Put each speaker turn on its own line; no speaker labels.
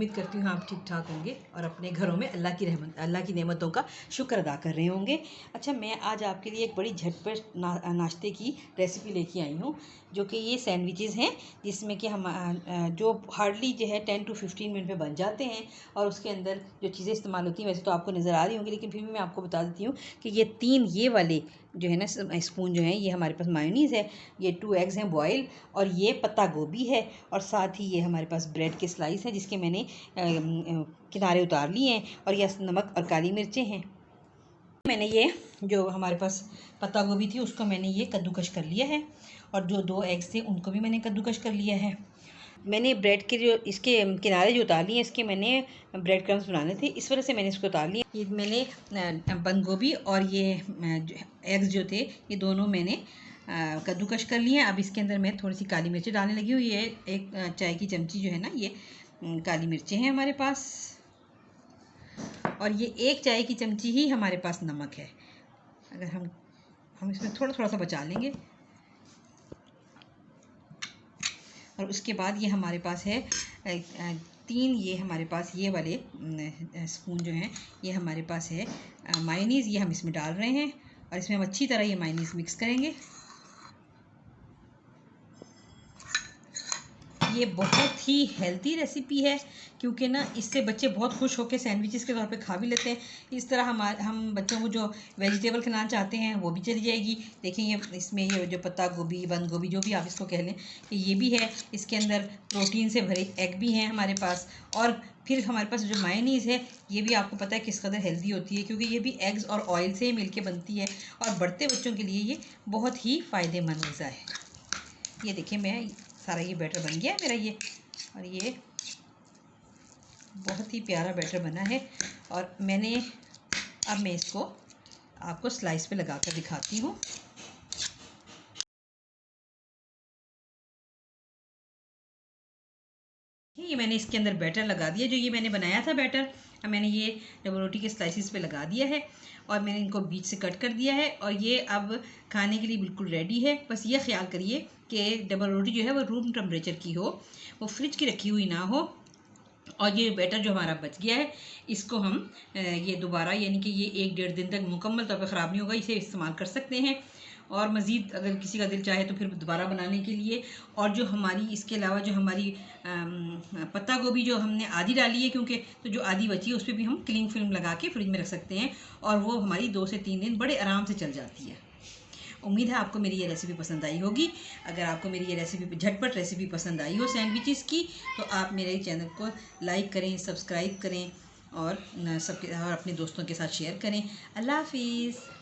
उम्मीद करती हूँ आप ठीक ठाक होंगे और अपने घरों में अल्लाह की रहमत, अल्लाह की नेमतों का शुक्र अदा कर रहे होंगे। अच्छा, मैं आज आपके लिए एक बड़ी झटपट नाश्ते की रेसिपी लेके आई हूँ, जो कि ये सैंडविचेज़ हैं, जिसमें कि हम जो हार्डली जो है 10 to 15 मिनट में बन जाते हैं। और उसके अंदर जो चीज़ें इस्तेमाल होती हैं वैसे तो आपको नज़र आ रही होंगी, लेकिन फिर भी मैं आपको बता देती हूँ कि ये 3 ये वाले जो है ना स्पून जो हैं, ये हमारे पास मायोनीज़ है, ये 2 एग्स हैं बॉयल, और ये पत्ता गोभी है, और साथ ही ये हमारे पास ब्रेड के स्लाइस हैं जिसके मैंने किनारे उतार लिए हैं, और यह नमक और काली मिर्चें हैं। मैंने ये जो हमारे पास पत्ता गोभी थी उसको मैंने ये कद्दूकश कर लिया है, और जो 2 एग्स थे उनको भी मैंने कद्दूकश कर लिया है। मैंने ब्रेड के जो इसके किनारे जो उतार लिए हैं, इसके मैंने ब्रेड क्रम्स बनाने थे, इस वजह से मैंने इसको उतार लिया। ये मैंने बंद गोभी और ये एग्स जो थे ये दोनों मैंने कद्दूकश कर लिए हैं। अब इसके अंदर मैं थोड़ी सी काली मिर्ची डालने लगी हूँ। ये एक चाय की चमची जो है ना, ये काली मिर्चें हैं हमारे पास, और ये 1 चाय की चमची ही हमारे पास नमक है। अगर हम इसमें थोड़ा थोड़ा सा बचा लेंगे। और उसके बाद ये हमारे पास है 3 ये हमारे पास ये वाले स्पून जो हैं, ये हमारे पास है मायोनीज़, ये हम इसमें डाल रहे हैं, और इसमें हम अच्छी तरह ये मायोनीज़ मिक्स करेंगे। ये बहुत ही हेल्दी रेसिपी है, क्योंकि ना इससे बच्चे बहुत खुश होकर सैंडविचेस के तौर पे खा भी लेते हैं। इस तरह हम बच्चों को जो वेजिटेबल खिलाना चाहते हैं वो भी चली जाएगी। देखें, ये इसमें ये जो पत्ता गोभी, बंद गोभी, जो भी आप इसको कह लें, ये भी है। इसके अंदर प्रोटीन से भरे एग भी हैं हमारे पास, और फिर हमारे पास जो मायोनीज़ है ये भी आपको पता है किस कदर हेल्दी होती है, क्योंकि ये भी एग्स और ऑयल से मिल के बनती है, और बढ़ते बच्चों के लिए ये बहुत ही फ़ायदेमंद ग़िज़ा है। ये देखिए, मैं सारा ये बैटर बन गया है मेरा ये, और ये बहुत ही प्यारा बैटर बना है। और अब मैं इसको आपको स्लाइस पे लगा कर दिखाती हूँ। ये मैंने इसके अंदर बैटर लगा दिया, जो ये मैंने बनाया था बैटर, मैंने ये डबल रोटी के स्लाइसिस पे लगा दिया है, और मैंने इनको बीच से कट कर दिया है, और ये अब खाने के लिए बिल्कुल रेडी है। बस ये ख्याल करिए कि डबल रोटी जो है वो रूम टेम्परेचर की हो, वो फ्रिज की रखी हुई ना हो। और ये बैटर जो हमारा बच गया है, इसको हम ये दोबारा, यानी कि ये 1-1.5 दिन तक मुकम्मल तौर पर ख़राब नहीं होगा, इसे इस्तेमाल कर सकते हैं। और मज़ीद अगर किसी का दिल चाहे तो फिर दोबारा बनाने के लिए। और जो हमारी इसके अलावा जो हमारी पत्ता गोभी जो हमने आधी डाली है, क्योंकि तो जो आधी बची है उस पर भी हम क्लिंग फिल्म लगा के फ्रिज में रख सकते हैं, और वो हमारी 2 से 3 दिन बड़े आराम से चल जाती है। उम्मीद है आपको मेरी ये रेसिपी पसंद आई होगी। अगर आपको मेरी ये रेसिपी, झटपट रेसिपी पसंद आई हो सैंडविचेस की, तो आप मेरे चैनल को लाइक करें, सब्सक्राइब करें, और अपने दोस्तों के साथ शेयर करें। अल्लाह हाफिज़।